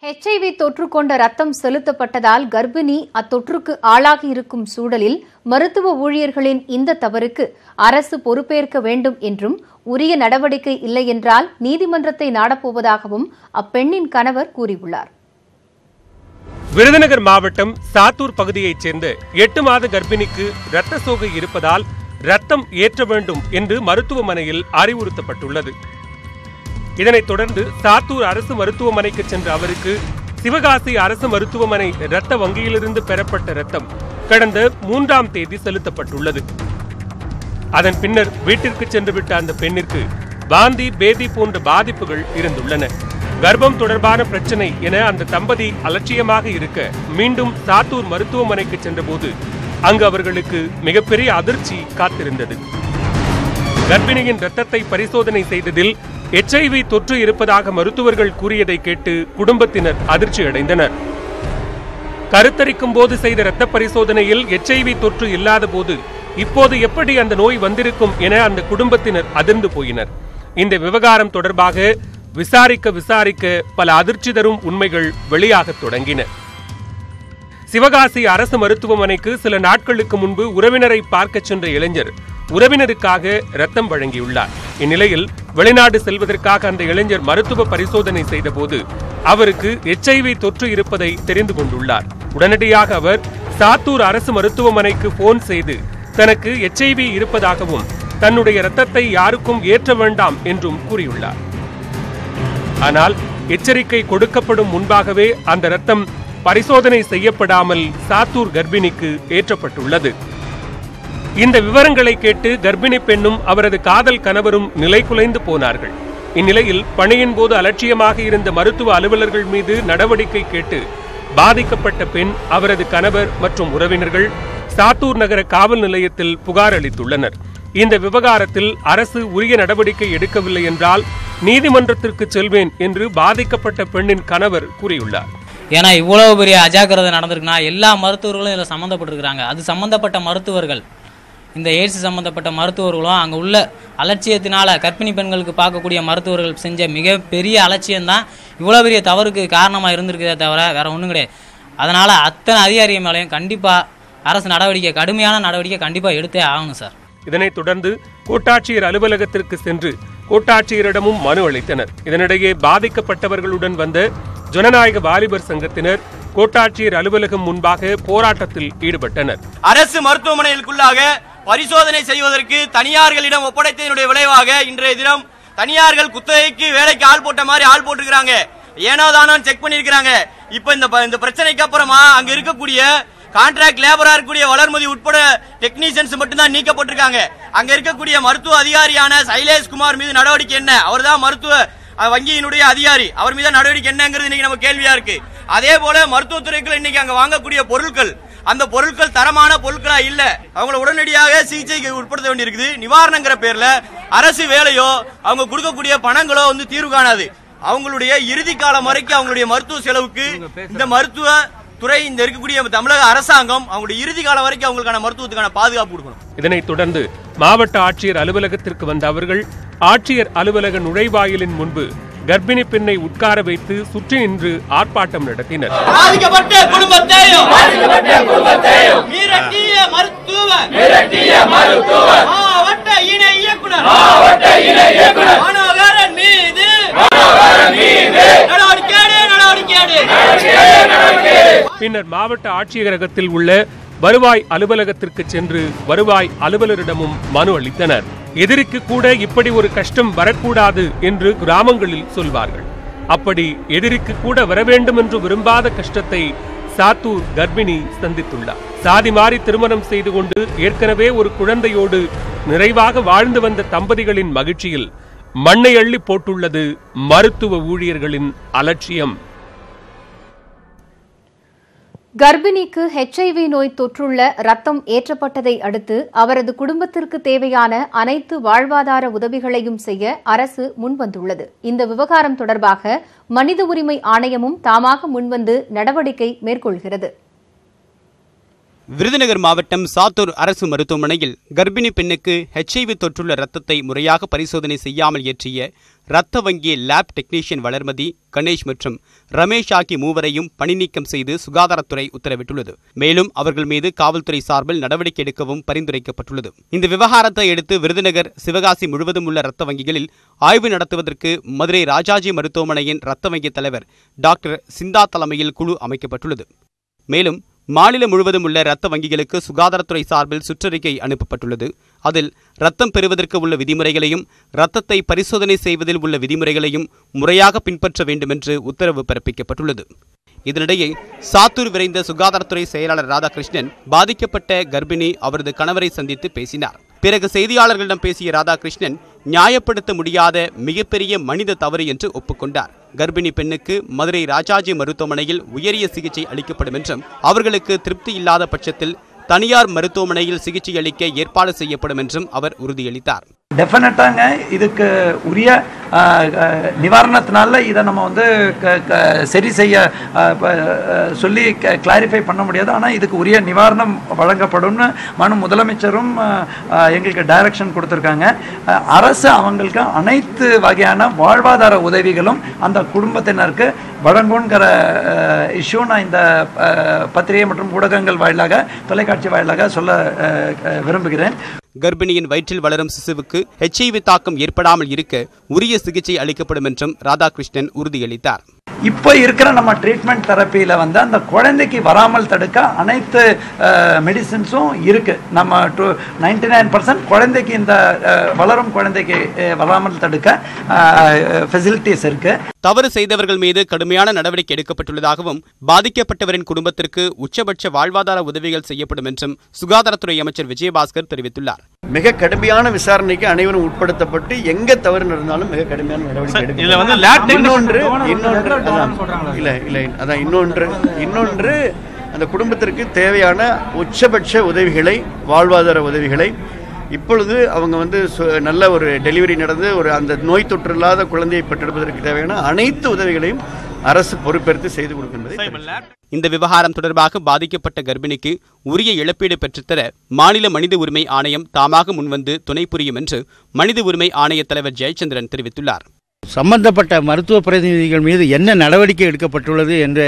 HIV தொற்று கொண்ட ரத்தம் செலுத்தப்பட்டதால் கர்ப்பிணி அத்தொற்றுக்கு ஆளாகி இருக்கும் சூழலில் மருத்துவ ஊழியர்களின் இந்த தவறுக்கு அரசு பொறுப்பேற்க வேண்டும் என்றும் உரிய நடவடிக்கை இல்லை என்றால் நீதிமன்றத்தை நாடப்போவதாகவும் அப்பெண்ணின் கணவர் கூறியுள்ளார். விருதுநகர் மாவட்டம் சாத்தூர் பகுதியைச் சேர்ந்த 8 மாத கர்ப்பிணிக்கு இரத்த சோகை இருப்பதால் ரத்தம் ஏற்ற வேண்டும் என்று மருத்துவமனையில் அறிவுறுத்தப்பட்டுள்ளது. இதனைத் தொடர்ந்து சாத்தூர் அரசு மருத்துவமனைக்கு சென்ற அவருக்கு சிவகாசி அரசு மருத்துவமனை இரத்த வங்கியிலிருந்து பெறப்பட்ட இரத்தம் கடந்த 3ஆம் தேதி செலுத்தப்பட்டுள்ளது. அதன் பின்னர் வீட்டிற்கு சென்றுவிட்ட அந்த பெண்ணிற்கு வாந்தி, பேதி போன்ற பாதிப்புகள் இருந்துள்ளன. கர்ப்பம் தொடர்பான பிரச்சனை என அந்த தம்பதி அலட்சியமாக இருக்க மீண்டும் சாத்தூர் மருத்துவமனைக்கு சென்றபோது அங்கு அவர்களுக்கு மிகப்பெரிய அதிர்ச்சி காத்திருந்தது. கர்ப்பிணியின் இரத்தத்தை பரிசோதனை செய்ததில் HIV தொற்று இருப்பதாக மருத்துவர்கள் கூறியதை கேட்டு குடும்பத்தினர் அதிர்ச்சி அடைந்தனர். கருத்தரிக்கும் போது செய்த இரத்த பரிசோதனையில் HIV தொற்று இல்லாத போது இப்போது எப்படி அந்த நோய் வந்திருக்கும் என அந்த குடும்பத்தினர் அதிர்ந்து போயினர். இந்த விவகாரம் தொடர்பாக விசாரிக்க பல அதிர்ச்சி தரும் உண்மைகள் வெளியாக தொடங்கின. சிவகாசி அரசு மருத்துவமனைக்கு சில நாட்களுக்கு முன்பு உறவினரை பார்க்க சென்ற இளைஞர் உறவினருக்காக இரத்தம் வழங்கியுள்ளார். இந்நிலையில் வெளிநாடு செல்வதற்காக அந்த இளைஞர் மருத்துவ பரிசோதனை செய்தபோது அவருக்கு HIV தொற்று இருப்பதை தெரிந்து கொண்டுள்ளார். உடனடியாக அவர் சாத்தூர் அரசு மருத்துவமனைக்கு போன் செய்து தனக்கு HIV இருப்பதாகவும் தன்னுடைய இரத்தத்தை யாருக்கும் ஏற்ற வேண்டாம் என்றும் கூறியுள்ளார். ஆனால் எச்சரிக்கை கொடுக்கப்படும் முன்பாகவே அந்த இரத்தம் பரிசோதனை செய்யப்படாமல் சாத்தூர் கர்ப்பிணிக்கு ஏற்றப்பட்டுள்ளது. இந்த விவரங்களை கேட்டு கர்ப்பிணி பெண்ணும் அவரது காதல் கணவரும் நிலை குலைந்து போனார்கள். இந்நிலையில் பணியின் போது அலட்சியமாக இருந்த மருத்துவ அலுவலர்கள் மீது நடவடிக்கை கேட்டு பாதிக்கப்பட்ட பெண், அவரது கணவர் மற்றும் உறவினர்கள் சாத்தூர் நகர காவல் நிலையத்தில் புகார் அளித்துள்ளனர். இந்த விவகாரத்தில் அரசு உரிய நடவடிக்கை எடுக்கவில்லை என்றால் நீதிமன்றத்திற்கு செல்வேன் என்று பாதிக்கப்பட்ட பெண்ணின் கணவர் கூறியுள்ளார். ஏன்னா இவ்வளவு பெரிய அஜாக்கிரதை நடந்திருக்குன்னா எல்லா மருத்துவர்களும் இதில் சம்மந்தப்பட்டிருக்கிறாங்க. அது சம்மந்தப்பட்ட மருத்துவர்கள், இந்த எய்ட்ஸ் சம்மந்தப்பட்ட மருத்துவர்களும் அங்கே உள்ள அலட்சியத்தினால கர்ப்பிணி பெண்களுக்கு பார்க்கக்கூடிய மருத்துவர்கள் செஞ்ச மிகப்பெரிய அலட்சியம்தான் இவ்வளோ பெரிய தவறுக்கு காரணமாக இருந்திருக்கிறதே தவிர வேற ஒன்றும் கிடையாது. அதனால் அத்தனை அதிகாரிகள் மேலேயும் கண்டிப்பாக அரசு நடவடிக்கை, கடுமையான நடவடிக்கை கண்டிப்பாக எடுத்தே ஆகணும் சார். இதனைத் தொடர்ந்து கோட்டாட்சியர் அலுவலகத்திற்கு சென்று கோட்டாட்சியரிடமும் மனு அளித்தனர். இதனிடையே பாதிக்கப்பட்டவர்களுடன் வந்த ஜனநாயக வாலிபர் சங்கத்தினர் கோட்டாட்சியர் அலுவலகம் முன்பாக போராட்டத்தில் ஈடுபட்டனர். அரசு மருத்துவமனைகளுக்குள்ளாக பரிசோதனை செய்வதற்கு தனியார்களிடம் ஒப்படைத்ததனுடைய விளைவாக இன்றைய தினம் தனியார்கள் குத்தகைக்கு வேலைக்கு ஆள் போட்ட மாதிரி ஆள் போட்டுருக்காங்க. ஏனோ தானோ செக் பண்ணிருக்காங்க. இப்ப இந்த பிரச்சனைக்கு அப்புறமா அங்க இருக்கக்கூடிய கான்ட்ராக்ட் லேபரா இருக்கக்கூடிய வளர்மதி உட்பட டெக்னீஷியன்ஸ் மட்டும்தான் நீக்கப்பட்டிருக்காங்க. அங்க இருக்கக்கூடிய மருத்துவ அதிகாரியான சைலேஷ் குமார் மீது நடவடிக்கை என்ன? அவர் தான் மருத்துவ வங்கியினுடைய அதிகாரி. அவர் மீது நடவடிக்கை என்னங்கிறது இன்னைக்கு நம்ம கேள்வியா இருக்கு. அதே போல மருத்துவத்துறைகள் இன்னைக்கு அங்க வாங்கக்கூடிய பொருட்கள், அந்த பொருட்கள் தரமான பொருட்களா இல்ல. அவங்களை உடனடியாக சிகிச்சைக்கு உட்படுத்த வேண்டியிருக்குது. நிவாரணங்கிற பேர்ல அரசு வேலையோ அவங்க கொடுக்கக்கூடிய பணங்களோ தீர்வு காணாது. அவங்களுடைய இறுதி காலம் வரைக்கும் அவங்களுடைய மருத்துவ செலவுக்கு இந்த மருத்துவ துறை, இந்த இருக்கக்கூடிய தமிழக அரசாங்கம் அவங்களுடைய இறுதி காலம் வரைக்கும் அவங்களுக்கான மருத்துவத்துக்கான பாதுகாப்பு கொடுக்கணும். இதனைத் தொடர்ந்து மாவட்ட ஆட்சியர் அலுவலகத்திற்கு வந்த அவர்கள் ஆட்சியர் அலுவலக நுழைவாயிலின் முன்பு கர்ப்பிணி பெண்ணை உட்கார வைத்து சுற்றி நின்று ஆர்ப்பாட்டம் நடத்தினர். பாதிக்கப்பட்ட குடும்பத்தையும் மிரட்டிய மருத்துவ மாவட்ட இணை இயக்குனர் மனோகரன் மீது பின்னர் மாவட்ட ஆட்சியரகத்தில் உள்ள வருவாய் அலுவலகத்திற்கு சென்று வருவாய் அலுவலரிடமும் மனு அளித்தனர். எதிரிக்கு கூட இப்படி ஒரு கஷ்டம் வரக்கூடாது என்று கிராமங்களில் சொல்வார்கள். அப்படி எதிரிக்கு கூட வர வேண்டும் என்று விரும்பாத கஷ்டத்தை சாத்தூர் கர்ப்பிணி சந்தித்துள்ளார். சாதி மாறி திருமணம் செய்து கொண்டு ஏற்கனவே ஒரு குழந்தையோடு நிறைவாக வாழ்ந்து வந்த தம்பதிகளின் மகிழ்ச்சியில் மண்ணை அள்ளி போட்டுள்ளது மருத்துவ ஊழியர்களின் அலட்சியம். கர்ப்பிணிக்கு HIV நோய் தொற்றுள்ள ரத்தம் ஏற்றப்பட்டதை அடுத்து அவரது குடும்பத்திற்கு தேவையான அனைத்து வாழ்வாதார உதவிகளையும் செய்ய அரசு முன்வந்துள்ளது. இந்த விவகாரம் தொடர்பாக மனித உரிமை ஆணையமும் தாமாக முன்வந்து நடவடிக்கை மேற்கொள்கிறது. விருதுநகர் மாவட்டம் சாத்தூர் அரசு மருத்துவமனையில் கர்ப்பிணி பெண்ணுக்கு HIV தொற்றுள்ள இரத்தத்தை முறையாக பரிசோதனை செய்யாமல் ஏற்றிய ரத்த வங்கி லேப் டெக்னீஷியன் வளர்மதி, கணேஷ் மற்றும் ரமேஷ் ஆகிய மூவரையும் பணி நீக்கம் செய்து சுகாதாரத்துறை உத்தரவிட்டுள்ளது. மேலும் அவர்கள் மீது காவல்துறை சார்பில் நடவடிக்கை எடுக்கவும் பரிந்துரைக்கப்பட்டுள்ளது. இந்த விவகாரத்தை அடுத்து விருதுநகர், சிவகாசி முழுவதும் உள்ள ரத்த வங்கிகளில் ஆய்வு நடத்துவதற்கு மதுரை ராஜாஜி மருத்துவமனையின் ரத்த வங்கி தலைவர் டாக்டர் சிந்தா தலைமையில் குழு அமைக்கப்பட்டுள்ளது. மேலும் மாநிலம் முழுவதும் உள்ள ரத்த வங்கிகளுக்கு சுகாதாரத்துறை சார்பில் சுற்றறிக்கை அனுப்பப்பட்டுள்ளது. அதில் ரத்தம் பெறுவதற்கு உள்ள விதிமுறைகளையும் ரத்தத்தை பரிசோதனை செய்வதில் உள்ள விதிமுறைகளையும் முறையாக பின்பற்ற வேண்டும் என்று உத்தரவு பிறப்பிக்கப்பட்டுள்ளது. இதனிடையே சாத்தூர் விரைந்த சுகாதாரத்துறை செயலாளர் ராதாகிருஷ்ணன் பாதிக்கப்பட்ட கர்ப்பிணி அவரது கணவரை சந்தித்து பேசினார். பிறகு செய்தியாளர்களிடம் பேசிய ராதாகிருஷ்ணன் நியாயப்படுத்த முடியாத மிகப்பெரிய மனித தவறு என்று ஒப்புக்கொண்டார். கர்ப்பிணி பெண்ணுக்கு மதுரை ராஜாஜி மருத்துவமனையில் உயரிய சிகிச்சை அளிக்கப்படும் என்றும் அவர்களுக்கு திருப்தி இல்லாத பட்சத்தில் தனியார் மருத்துவமனையில் சிகிச்சை அளிக்க ஏற்பாடு செய்யப்படும் என்றும் அவர் உறுதியளித்தார். டெஃபினட்டாங்க இதுக்கு உரிய நிவாரணத்தினால இதை நம்ம வந்து சரி செய்ய சொல்லி கிளாரிஃபை பண்ண முடியாது. ஆனால் இதுக்கு உரிய நிவாரணம் வழங்கப்படும்னு முதலமைச்சரும் எங்களுக்கு டைரக்ஷன் கொடுத்துருக்காங்க. அரசு அவங்களுக்கு அனைத்து வகையான வாழ்வாதார உதவிகளும் அந்த குடும்பத்தினருக்கு வழங்குங்கிற இஷ்யூ நான் இந்த பத்திரிகை மற்றும் ஊடகங்கள் வாயிலாக, தொலைக்காட்சி வாயிலாக சொல்ல விரும்புகிறேன். கர்ப்பிணியின் வயிற்றில் வளரும் சிசுவுக்கு HIV தாக்கம் ஏற்படாமல் இருக்க உரிய சிகிச்சை அளிக்கப்படும் என்றும் ராதாகிருஷ்ணன் உறுதியளித்தார். இப்போ இருக்கிற நம்ம ட்ரீட்மெண்ட் தெரப்பியில் வந்து அந்த குழந்தைக்கு வராமல் தடுக்க அனைத்து மெடிசின்ஸும் இருக்கு. நம்ம 99% குழந்தைக்கு இந்த வளரும் குழந்தைக்கு வராமல் தடுக்க ஃபெசிலிட்டிஸ் இருக்கு. தவறு செய்தவர்கள் மீது கடுமையான நடவடிக்கை எடுக்கப்பட்டுள்ளதாகவும் பாதிக்கப்பட்டவரின் குடும்பத்திற்கு உச்சபட்ச வாழ்வாதார உதவிகள் செய்யப்படும் என்றும் சுகாதாரத்துறை அமைச்சர் விஜயபாஸ்கர் தெரிவித்துள்ளார். மிக கடுமையான விசாரணைக்கு அனைவரும் உட்படுத்தப்பட்டு எங்க தவறு நடந்தாலும் மிக கடுமையான நடவடிக்கை இன்னொன்று அந்த குடும்பத்திற்கு தேவையான உச்சபட்ச உதவிகளை, வாழ்வாதார உதவிகளை இப்பொழுது அவங்க வந்து நல்ல ஒரு டெலிவரி நடந்து ஒரு அந்த நோய் தொற்று இல்லாத குழந்தையை பெற்றெடுப்பதற்கு தேவையான அனைத்து உதவிகளையும் அரசு பொறுப்பேற்று செய்து கொடுக்கின்றது. இந்த விவகாரம் தொடர்பாக பாதிக்கப்பட்ட கர்ப்பிணிக்கு உரிய இழப்பீடு பெற்றுத்தர மாநில மனித உரிமை ஆணையம் தாமாக முன்வந்து துணை புரியும் என்று மனித உரிமை ஆணைய தலைவர் ஜெயச்சந்திரன் தெரிவித்துள்ளார். சம்பந்தப்பட்ட மருத்துவ பிரதிநிதிகள் மீது என்ன நடவடிக்கை எடுக்கப்பட்டுள்ளது என்ற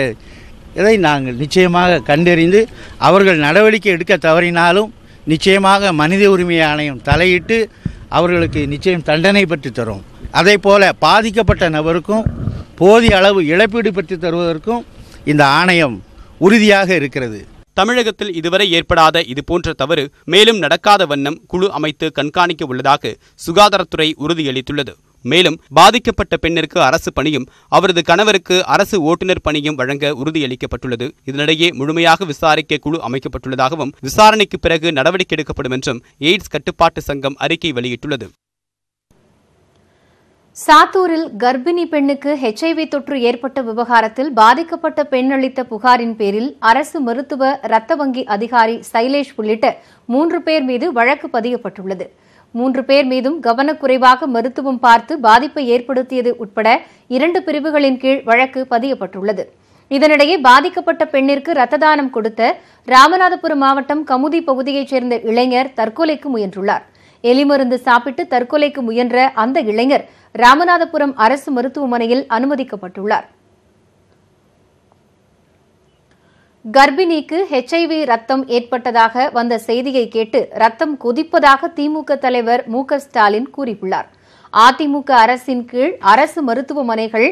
இதை நாங்கள் நிச்சயமாக கண்டறிந்து அவர்கள் நடவடிக்கை எடுக்க தவறினாலும் நிச்சயமாக மனித உரிமை ஆணையம் தலையிட்டு அவர்களுக்கு நிச்சயம் தண்டனை பெற்று தரும். அதே போல பாதிக்கப்பட்ட நபருக்கும் போதிய அளவு இழப்பீடு பெற்று தருவதற்கும் இந்த ஆணையம் உறுதியாக இருக்கிறது. தமிழகத்தில் இதுவரை ஏற்படாத இதுபோன்ற தவறு மேலும் நடக்காத வண்ணம் குழு அமைத்து கண்காணிக்க உள்ளதாக சுகாதாரத்துறை உறுதியளித்துள்ளது. மேலும் பாதிக்கப்பட்ட பெண்ணிற்கு அரசு பணியும் அவரது கணவருக்கு அரசு ஓட்டுநர் பணியும் வழங்க உறுதியளிக்கப்பட்டுள்ளது. இதனிடையே முழுமையாக விசாரிக்க குழு அமைக்கப்பட்டுள்ளதாகவும் விசாரணைக்கு பிறகு நடவடிக்கை எடுக்கப்படும் என்றும் எய்ட்ஸ் கட்டுப்பாட்டு சங்கம் அறிக்கை வெளியிட்டுள்ளது. சாத்தூரில் கர்ப்பிணி பெண்ணுக்கு HIV தொற்று ஏற்பட்ட விவகாரத்தில் பாதிக்கப்பட்ட பெண் அளித்த புகாரின் பேரில் அரசு மருத்துவ ரத்த வங்கி அதிகாரி சைலேஷ் உள்ளிட்ட 3 பேர் மீது வழக்கு பதியப்பட்டுள்ளது. 3 பேர் மீதும் கவனக்குறைவாக மருத்துவம் பார்த்து பாதிப்பை ஏற்படுத்தியது உட்பட 2 பிரிவுகளின் கீழ் வழக்கு பதியப்பட்டுள்ளது. இதனிடையே பாதிக்கப்பட்ட பெண்ணிற்கு ரத்த தானம் கொடுத்த ராமநாதபுரம் மாவட்டம் கமுதி பகுதியைச் சேர்ந்த இளைஞர் தற்கொலைக்கு முயன்றுள்ளார். எலிமருந்து சாப்பிட்டு தற்கொலைக்கு முயன்ற அந்த இளைஞர் ராமநாதபுரம் அரசு மருத்துவமனையில் அனுமதிக்கப்பட்டுள்ளார். கர்ப்பிணிக்கு HIV ரத்தம் ஏற்பட்டதாக வந்த செய்தியை கேட்டு ரத்தம் கொதிப்பதாக திமுக தலைவர் மு.க. ஸ்டாலின் கூறியுள்ளார். அதிமுக அரசின் கீழ் அரசு மருத்துவமனைகள்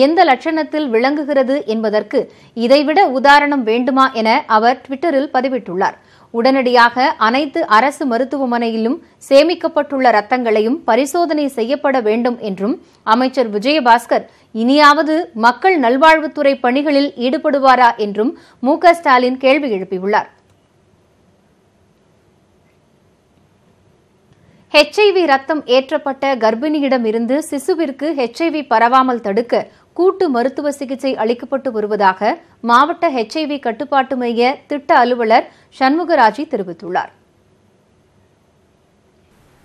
எந்த லட்சணத்தில் விளங்குகிறது என்பதற்கு இதைவிட உதாரணம் வேண்டுமா என அவர் டுவிட்டரில் பதிவிட்டுள்ளார். உடனடியாக அனைத்து அரசு மருத்துவமனையிலும் சேமிக்கப்பட்டுள்ள ரத்தங்களையும் பரிசோதனை செய்யப்பட வேண்டும் என்றும் அமைச்சர் விஜயபாஸ்கர் இனியாவது மக்கள் நல்வாழ்வுத்துறை பணிகளில் ஈடுபடுவாரா என்றும் மு.க. ஸ்டாலின் கேள்வி எழுப்பியுள்ளார். HIV ரத்தம் ஏற்றப்பட்ட கர்ப்பிணியிடம் இருந்து சிசுவிற்கு HIV பரவாமல் தடுக்க கூட்டு மருத்துவ சிகிச்சை அளிக்கப்பட்டு வருவதாக மாவட்ட HIV கட்டுப்பாட்டு மைய திட்ட அலுவலர் சண்முகராஜி தெரிவித்துள்ளார்.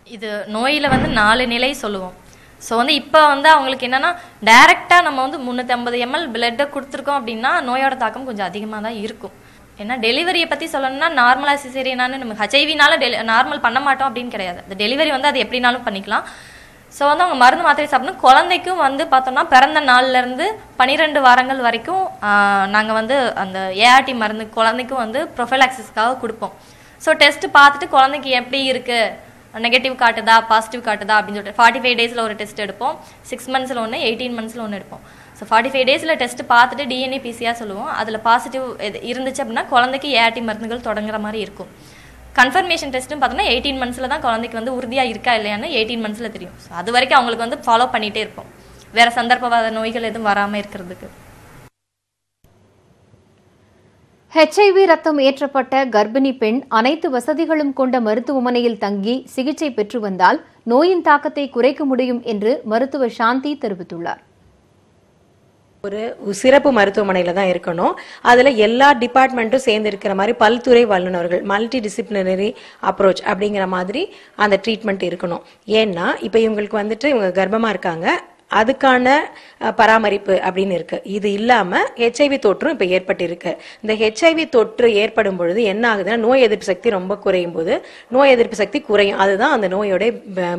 இது நோயில 4 நிலை சொல்லுவோம். ஸோ இப்போ அவங்களுக்கு என்னன்னா டைரக்டா நம்ம 350 ml பிளட்டை கொடுத்துருக்கோம் அப்படின்னா நோயோட தாக்கம் கொஞ்சம் அதிகமாக தான் இருக்கும். ஏன்னா டெலிவரியை பற்றி சொல்லணும்னா நார்மலாக சிசேரியனானு நம்ம HIV நார்மல் பண்ண மாட்டோம் அப்படின்னு கிடையாது. அந்த டெலிவரி அது எப்படினாலும் பண்ணிக்கலாம். ஸோ வந்து அவங்க மருந்து மாத்திரை சாப்பிடணும். குழந்தைக்கும் வந்து பார்த்தோம்னா பிறந்த நாள்லேருந்து 12 வாரங்கள் வரைக்கும் நாங்கள் வந்து அந்த ஏஆர்டி மருந்து குழந்தைக்கும் வந்து ப்ரொஃபைலாக்சிஸ்க்காக கொடுப்போம். ஸோ டெஸ்ட் பார்த்துட்டு குழந்தைக்கு எப்படி இருக்குது, நெகட்டிவ் காட்டுதா பாசிட்டிவ் காட்டுதா அப்படின்னு சொல்லிட்டு 45 டேஸில் ஒரு டெஸ்ட் எடுப்போம். 6 மந்த்ஸில் ஒன்று, 18 மந்த்ஸில் ஒன்று எடுப்போம். ஸோ 45 டேஸில் டெஸ்ட் பார்த்துட்டு டிஎன்ஏ பிசிஆர் சொல்லுவோம். அதில் பாசிட்டிவ் இருந்துச்சு அப்படின்னா குழந்தைக்கு ஏஆர்டி மருந்துகள் தொடங்குற மாதிரி இருக்கும். கன்ஃபர்மேஷன் டெஸ்ட்னு பார்த்தோம்னா 18 மந்த்ஸில் தான் குழந்தைக்கு வந்து உறுதியாக இருக்கா இல்லையான்னு 18 மந்த்ஸில் தெரியும். ஸோ அது வரைக்கும் அவங்களுக்கு வந்து ஃபாலோ பண்ணிகிட்டே இருப்போம், வேறு சந்தர்ப்பவாத நோய்கள் எதுவும் வராமல் இருக்கிறதுக்கு. HIV ரத்தம் ஏற்றப்பட்ட கர்ப்பிணி பெண் அனைத்து வசதிகளும் கொண்ட மருத்துவமனையில் தங்கி சிகிச்சை பெற்று வந்தால் நோயின் தாக்கத்தை குறைக்க முடியும் என்று மருத்துவர் சாந்தி தெரிவித்துள்ளார். ஒரு சிறப்பு மருத்துவமனையில் தான் இருக்கணும். அதில் எல்லா டிபார்ட்மெண்ட்டும் சேர்ந்து இருக்கிற மாதிரி பல்துறை வல்லுநர்கள், மல்டி டிசிப்ளினரி அப்ரோச் அப்படிங்கிற மாதிரி அந்த ட்ரீட்மெண்ட் இருக்கணும். ஏன்னா இப்போ இவங்களுக்கு வந்துட்டு இவங்க கர்ப்பமாக இருக்காங்க, அதுக்கான பராமரிப்பு அப்படின்னு இருக்கு. இது இல்லாம HIV தொற்றும் இப்ப ஏற்பட்டிருக்கு. இந்த HIV தொற்று ஏற்படும் பொழுது என்ன ஆகுதுன்னா நோய் எதிர்ப்பு சக்தி ரொம்ப குறையும் போது நோய் எதிர்ப்பு சக்தி குறையும். அதுதான் அந்த நோயோட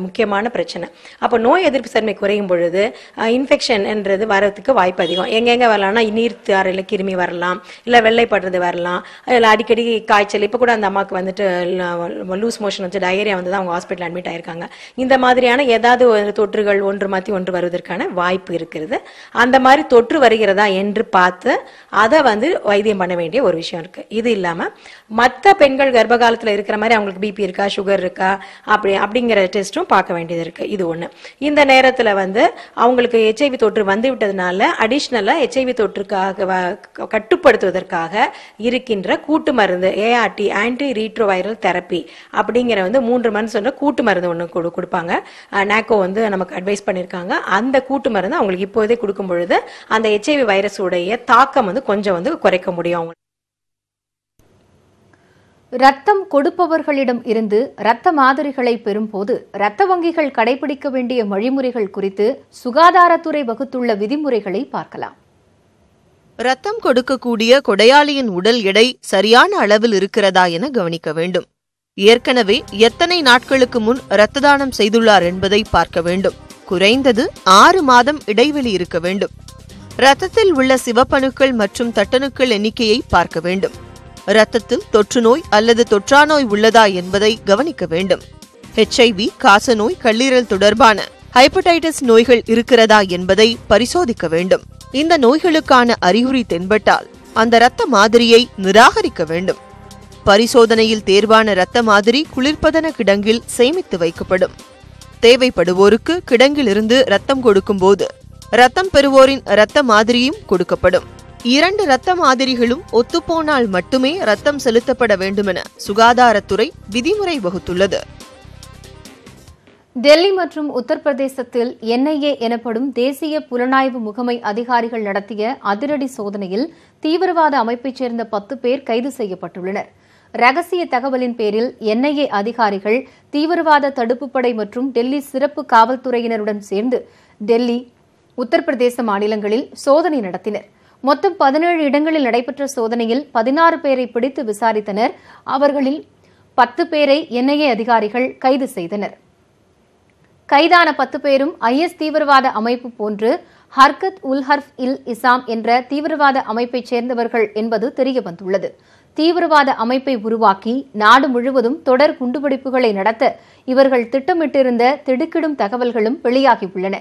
முக்கியமான பிரச்சனை. அப்போ நோய் எதிர்ப்பு தன்மை குறையும் பொழுது இன்ஃபெக்ஷன் என்றது வரதுக்கு வாய்ப்பு அதிகம். எங்கெங்க வரலாம்னா நீர்த்தாரையில கிருமி வரலாம், இல்ல வெள்ளைப்படுறது வரலாம், இல்ல அடிக்கடி காய்ச்சல். இப்ப கூட அந்த அம்மாவுக்கு வந்துட்டு லூஸ் மோஷன் வச்சு டயரியா வந்து அவங்க ஹாஸ்பிட்டல் அட்மிட் ஆயிருக்காங்க. இந்த மாதிரியான ஏதாவது தொற்றுகள் ஒன்று மாத்தி ஒன்று வருவதற்கான வாய்ப்பு இருக்கிறது. அந்த மாதிரி தொற்று வருகிறதா என்று பார்த்து அதை வந்து வைத்தியம் பண்ண வேண்டிய ஒரு விஷயம் இருக்கு. இது இல்லாம மற்ற பெண்கள் கர்ப்ப காலத்துல இருக்கிற மாதிரி அவங்களுக்கு பிபி இருக்கா, சுகர் இருக்கா அப்படிங்கிற டெஸ்டும் பார்க்க வேண்டியது இருக்கு. இது ஒண்ணு. இந்த நேரத்துல வந்து அவங்களுக்கு HIV தொற்று வந்து விட்டதுனால அடிஷனலா HIV தொற்றுக்காக கட்டுப்படுத்துவதற்காக இருக்கின்ற கூட்டு மருந்து ART, ஆன்டி ரீட்ரோவைரல் தெரப்பி அப்படிங்கிற வந்து 3 மந்த்ஸ் வந்து கூட்டு மருந்து ஒன்று கொடுப்பாங்க. நாக்கோ வந்து நமக்கு அட்வைஸ் பண்ணியிருக்காங்க. அந்த கூட்டு மருந்து அவங்களுக்கு இப்போதே கொடுக்கும் பொழுது அந்த HIV வைரஸ் உடைய தாக்கம் வந்து கொஞ்சம் வந்து குறைக்க முடியும். ரத்தம் கொடுப்பவர்களிடம் இருந்து ரத்த மாதிரிகளை பெறும்போது ரத்த வங்கிகள் கடைபிடிக்க வேண்டிய வழிமுறைகள் குறித்து சுகாதாரத்துறை வகுத்துள்ள விதிமுறைகளை பார்க்கலாம். ரத்தம் கொடுக்கக்கூடிய கொடையாளியின் உடல் எடை சரியான அளவில் இருக்கிறதா என கவனிக்க வேண்டும். ஏற்கனவே எத்தனை நாட்களுக்கு முன் இரத்த தானம் செய்துள்ளார் என்பதை பார்க்க வேண்டும். குறைந்தது 6 மாதம் இடைவெளி இருக்க வேண்டும். இரத்தத்தில் உள்ள சிவப்பணுக்கள் மற்றும் தட்டணுக்கள் எண்ணிக்கையை பார்க்க வேண்டும். இரத்தத்தில் தொற்று நோய் அல்லது தொற்றா நோய் உள்ளதா என்பதை கவனிக்க வேண்டும். HIV, காசநோய், கல்லீரல் தொடர்பான ஹைப்படைட்டிஸ் நோய்கள் இருக்கிறதா என்பதை பரிசோதிக்க வேண்டும். இந்த நோய்களுக்கான அறிகுறி தென்பட்டால் அந்த இரத்த மாதிரியை நிராகரிக்க வேண்டும். பரிசோதனையில் தேர்வான இரத்த மாதிரி குளிர்பதன கிடங்கில் சேமித்து வைக்கப்படும். தேவைப்படுவோருக்கு கிடங்கிலிருந்து ரத்தம் கொடுக்கும் போது ரத்தம் பெறுவோரின் இரத்த மாதிரியும் கொடுக்கப்படும். 2 இரத்த மாதிரிகளும் ஒத்துப்போனால் மட்டுமே ரத்தம் செலுத்தப்பட வேண்டுமென சுகாதாரத்துறை விதிமுறை வகுத்துள்ளது. டெல்லி மற்றும் உத்தரப்பிரதேசத்தில் NIA எனப்படும் தேசிய புலனாய்வு முகமை அதிகாரிகள் நடத்திய அதிரடி சோதனையில் தீவிரவாத அமைப்பைச் சேர்ந்த 10 பேர் கைது செய்யப்பட்டுள்ளனர். ரகசிய தகவலின் பேரில் NIA அதிகாரிகள் தீவிரவாத தடுப்பு படை மற்றும் டெல்லி சிறப்பு காவல்துறையினருடன் சேர்ந்து டெல்லி, உத்தரப்பிரதேச மாநிலங்களில் சோதனை நடத்தினர். மொத்தம் 17 இடங்களில் நடைபெற்ற சோதனையில் 16 பேரை பிடித்து விசாரித்தனர். அவர்களில் 10 பேரை NIA அதிகாரிகள் கைது செய்தனர். கைதான 10 பேரும் IS தீவிரவாத அமைப்பு போன்று ஹர்கத் உல் ஹர்ப் இல் இஸ்லாம் என்ற தீவிரவாத அமைப்பைச் சேர்ந்தவர்கள் என்பது தெரியவந்துள்ளது. தீவிரவாத அமைப்பை உருவாக்கி நாடு முழுவதும் தொடர் குண்டுவெடிப்புகளை நடத்த இவர்கள் திட்டமிட்டிருந்த திடுக்கிடும் தகவல்களும் வெளியாகியுள்ளன.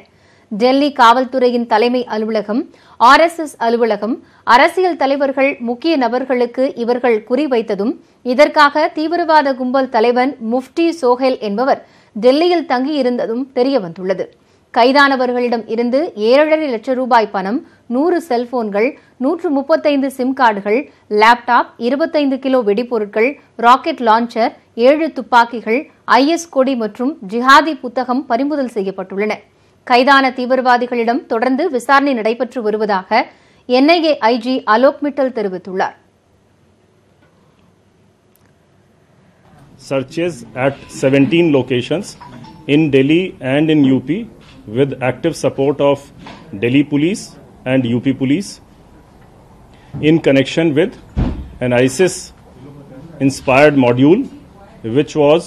டெல்லி காவல்துறையின் தலைமை அலுவலகம், RSS அலுவலகம், அரசியல் தலைவர்கள், முக்கிய நபர்களுக்கு இவர்கள் குறிவைத்ததும் இதற்காக தீவிரவாத கும்பல் தலைவன் முஃப்டி சோஹெல் என்பவர் டெல்லியில் தங்கியிருந்ததும் தெரியவந்துள்ளது. கைதானவர்களிடம் இருந்து 7.5 லட்சம் ரூபாய் பணம், 100 செல்போன்கள், 135 சிம் கார்டுகள், லேப்டாப், 25 கிலோ வெடிப்பொருட்கள், ராக்கெட் லான்ச்சர், 7 துப்பாக்கிகள், IS கொடி மற்றும் ஜிஹாதி புத்தகம் பறிமுதல் செய்யப்பட்டுள்ளன. கைதான தீவிரவாதிகளிடம் தொடர்ந்து விசாரணை நடைபெற்று வருவதாக NIA IG அலோக் மிட்டல் தெரிவித்துள்ளார். Searches at 17 locations in Delhi and in UP with active support of Delhi Police and UP Police in connection with an ISIS-inspired module which was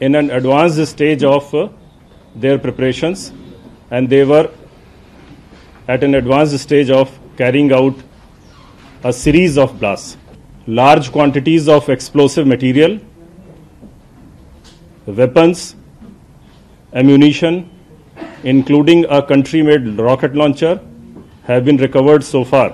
in an advanced stage of their preparations, and they were at an advanced stage of carrying out a series of blasts. Large quantities of explosive material, weapons, ammunition, including a country-made rocket launcher, have been recovered so far.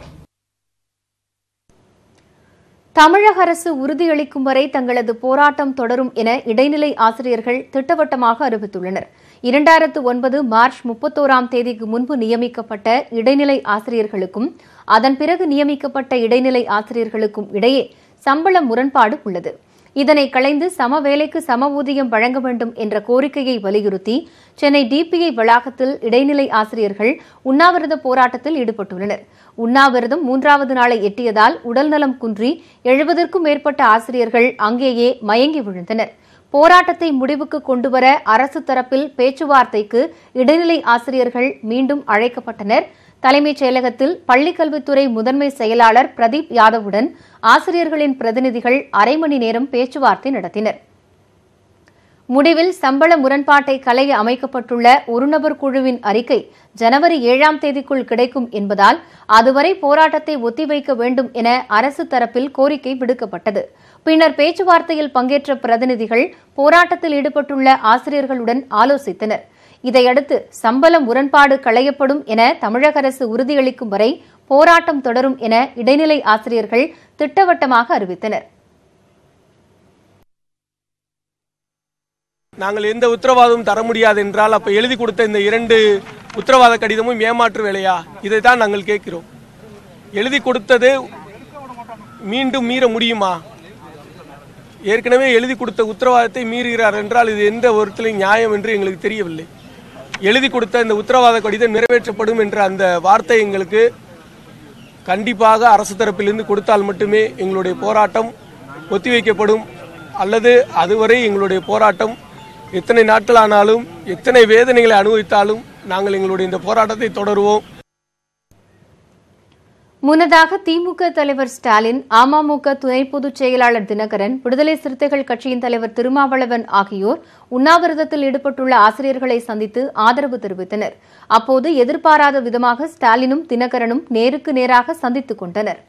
தமிழக அரசு உறுதியளிக்கும் வரை தங்களது போராட்டம் தொடரும் என இடைநிலை ஆசிரியர்கள் திட்டவட்டமாக அறிவித்துள்ளனர். 2009 மார்ச் 31ஆம் தேதிக்கு முன்பு நியமிக்கப்பட்ட இடைநிலை ஆசிரியர்களுக்கும் அதன் பிறகு நியமிக்கப்பட்ட இடைநிலை ஆசிரியர்களுக்கும் இடையே சம்பள முரண்பாடு உள்ளது. இதனை களைந்து சம வேலைக்கு சம ஊதியம் வழங்க வேண்டும் என்ற கோரிக்கையை வலியுறுத்தி சென்னை டிபிஐ வளாகத்தில் இடைநிலை ஆசிரியர்கள் உண்ணாவிரத போராட்டத்தில் ஈடுபட்டுள்ளனர். உண்ணாவிரதம் 3வது நாளை எட்டியதால் உடல்நலம் குன்றி 70க்கும் மேற்பட்ட ஆசிரியர்கள் அங்கேயே மயங்கி விழுந்தனர். போராட்டத்தை முடிவுக்கு கொண்டுவர அரசு தரப்பில் பேச்சுவார்த்தைக்கு இடைநிலை ஆசிரியர்கள் மீண்டும் அழைக்கப்பட்டனர். தலைமைச் செயலகத்தில் பள்ளிக்கல்வித்துறை முதன்மை செயலாளர் பிரதீப் யாதவுடன் ஆசிரியர்களின் பிரதிநிதிகள் அரை மணி நேரம் பேச்சுவார்த்தை நடத்தினர். முடிவில் சம்பள முரண்பாட்டை களைய அமைக்கப்பட்டுள்ள ஒருநபர் குழுவின் அறிக்கை ஜனவரி 7ஆம் தேதிக்குள் கிடைக்கும் என்பதால் அதுவரை போராட்டத்தை ஒத்திவைக்க வேண்டும் என அரசு தரப்பில் கோரிக்கை விடுக்கப்பட்டது. பின்னர் பேச்சுவார்த்தையில் பங்கேற்ற பிரதிநிதிகள் போராட்டத்தில் ஈடுபட்டுள்ள ஆசிரியர்களுடன் ஆலோசித்தனர். இதையடுத்து சம்பள முரண்பாடு களையப்படும் என தமிழக அரசு உறுதியளிக்கும் வரை போராட்டம் தொடரும் என இடைநிலை ஆசிரியர்கள் திட்டவட்டமாக அறிவித்தனர். நாங்கள் எந்த உத்தரவாதமும் தர முடியாது என்றால் அப்ப எழுதி கொடுத்த இந்த 2 உத்தரவாத கடிதமும் ஏமாற்று வேலையா? இதைத்தான் நாங்கள் கேட்கிறோம். எழுதி கொடுத்தது மீண்டும் மீற முடியுமா? ஏற்கனவே எழுதி கொடுத்த உத்தரவாதத்தை மீறுகிறார் என்றால் இது எந்த ஒருத்திலும் நியாயம் என்று எங்களுக்கு தெரியவில்லை. எழுதி கொடுத்த இந்த உத்தரவாத கடிதம் நிறைவேற்றப்படும் என்ற அந்த வார்த்தை எங்களுக்கு கண்டிப்பாக அரசு தரப்பிலிருந்து கொடுத்தால் மட்டுமே எங்களுடைய போராட்டம் ஒத்திவைக்கப்படும். அல்லது அதுவரை எங்களுடைய போராட்டம் எத்தனை நாட்கள் ஆனாலும் எத்தனை வேதனைகளை அனுபவித்தாலும் நாங்கள் எங்களுடைய இந்த போராட்டத்தை தொடருவோம். முன்னதாக திமுக தலைவர் ஸ்டாலின், அமமுக துணை பொதுச் செயலாளர் தினகரன், விடுதலை சிறுத்தைகள் கட்சியின் தலைவர் திருமாவளவன் ஆகியோர் உண்ணாவிரதத்தில் ஈடுபட்டுள்ள ஆசிரியர்களை சந்தித்து ஆதரவு தெரிவித்தனர். அப்போது எதிர்பாராத விதமாக ஸ்டாலினும் தினகரனும் நேருக்கு நேராக சந்தித்துக் கொண்டனர்.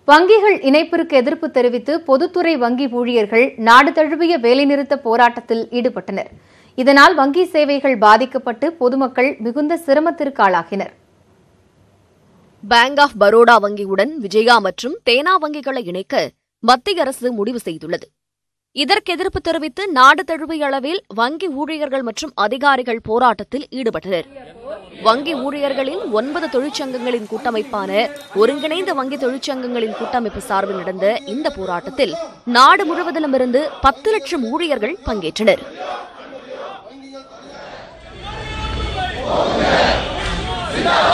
வங்கிகள் இணைப்பிற்கு எதிர்ப்பு தெரிவித்து பொதுத்துறை வங்கி ஊழியர்கள் நாடு தழுவிய வேலைநிறுத்த போராட்டத்தில் ஈடுபட்டனர். இதனால் வங்கி சேவைகள் பாதிக்கப்பட்டு பொதுமக்கள் மிகுந்த சிரமத்திற்கு ஆளாகினர். பேங்க் ஆஃப் பரோடா வங்கியுடன் விஜயா மற்றும் தேனா வங்கிகளை இணைக்க மத்திய அரசு முடிவு செய்துள்ளது. இதற்கு எதிர்ப்பு தெரிவித்து நாடு தழுவிய அளவில் வங்கி ஊழியர்கள் மற்றும் அதிகாரிகள் போராட்டத்தில் ஈடுபட்டனர். வங்கி ஊழியர்களின் 9 தொழிற்சங்கங்களின் கூட்டமைப்பான ஒருங்கிணைந்த வங்கி தொழிற்சங்கங்களின் கூட்டமைப்பு சார்பில் நடந்த இந்த போராட்டத்தில் நாடு முழுவதிலுமிருந்து 10 லட்சம் ஊழியர்கள் பங்கேற்றனர்.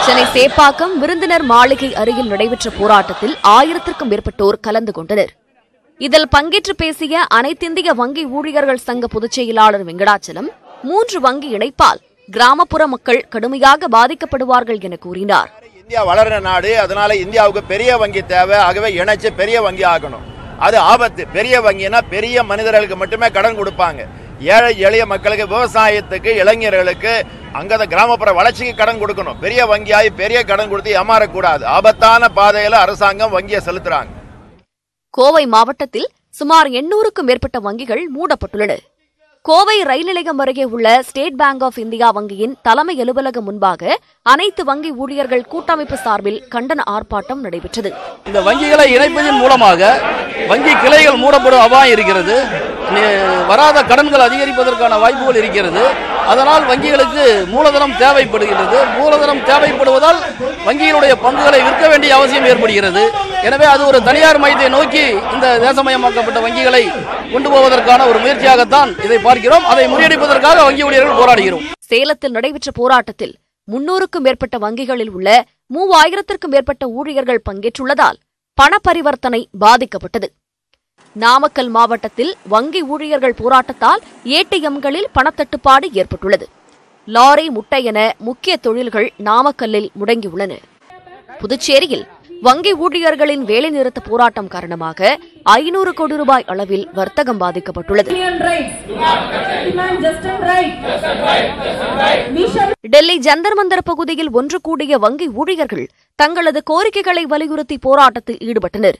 சென்னை சேப்பாக்கம் விருந்தினர் மாளிகை அருகில் நடைபெற்ற போராட்டத்தில் 1000க்கும் மேற்பட்டோர் கலந்து கொண்டனர். இதில் பங்கேற்று பேசிய அனைத்திந்திய வங்கி ஊழியர்கள் சங்க பொதுச் செயலாளர் வெங்கடாச்சலம், 3 வங்கி இணைப்பால் கிராமப்புற மக்கள் கடுமையாக பாதிக்கப்படுவார்கள் என கூறினார். இந்தியா வளர்ற நாடு, அதனால இந்தியாவுக்கு பெரிய வங்கி தேவை. ஆகவே இணைச்சு பெரிய வங்கி ஆகணும். அது ஆபத்து. பெரிய வங்கினா பெரிய மனிதர்களுக்கு மட்டுமே கடன் கொடுப்பாங்க. ஏழை எளிய மக்களுக்கு, விவசாயத்துக்கு, இளைஞர்களுக்கு, அங்கத கிராமப்புற வளர்ச்சிக்கு கடன் கொடுக்கணும். பெரிய வங்கியாகி பெரிய கடன் கொடுத்து ஏமாறக்கூடாது. ஆபத்தான பாதையில அரசாங்கம் வங்கியை செலுத்துறாங்க. கோவை மாவட்டத்தில் சுமார் 800க்கும் மேற்பட்ட வங்கிகள் மூடப்பட்டுள்ளன. கோவை ரயில் நிலையம் அருகே உள்ள ஸ்டேட் பேங்க் ஆஃப் இந்தியா வங்கியின் தலைமை அலுவலகம் முன்பாக அனைத்து வங்கி ஊழியர்கள் கூட்டமைப்பு சார்பில் கண்டன ஆர்ப்பாட்டம் நடைபெற்றது. இந்த வங்கிகளை இணைப்பதன் மூலமாக வங்கி கிளைகள் மூடப்படும் அபாயம் இருக்கிறது. வராத கடன்கள் அதிகரிப்பதற்கான வாய்ப்புகள் இருக்கிறது. அதனால் வங்கிகளுக்கு மூலதனம் தேவைப்படுகிறது. மூலதனம் தேவைப்படுவதால் வங்கிகளுடைய பங்குகளை விற்க வேண்டிய அவசியம் ஏற்படுகிறது. எனவே அது ஒரு தனியார் மையத்தை நோக்கி இந்த தேசமயமாக்கப்பட்ட வங்கிகளை கொண்டு போவதற்கான ஒரு முயற்சியாகத்தான் இதை பார்க்கிறோம். அதை முறியடிப்பதற்காக வங்கி ஊழியர்கள் போராடுகிறோம். சேலத்தில் நடைபெற்ற போராட்டத்தில் 300க்கும் மேற்பட்ட வங்கிகளில் உள்ள 3000க்கும் மேற்பட்ட ஊழியர்கள் பங்கேற்றுள்ளதால் பண பரிவர்த்தனை பாதிக்கப்பட்டது. நாமக்கல் மாவட்டத்தில் வங்கி ஊழியர்கள் போராட்டத்தால் ஏடிஎம்களில் பணத்தட்டுப்பாடு ஏற்பட்டுள்ளது. லாரி, முட்டை என முக்கிய தொழில்கள் நாமக்கல்லில் முடங்கியுள்ளன. புதுச்சேரியில் வங்கி ஊழியர்களின் வேலைநிறுத்த போராட்டம் காரணமாக 500 கோடி ரூபாய் அளவில் வர்த்தகம் பாதிக்கப்பட்டுள்ளது. டெல்லி ஜந்தர் மந்தர் பகுதியில் ஒன்று கூடிய வங்கி ஊழியர்கள் தங்களது கோரிக்கைகளை வலியுறுத்தி போராட்டத்தில் ஈடுபட்டனர்.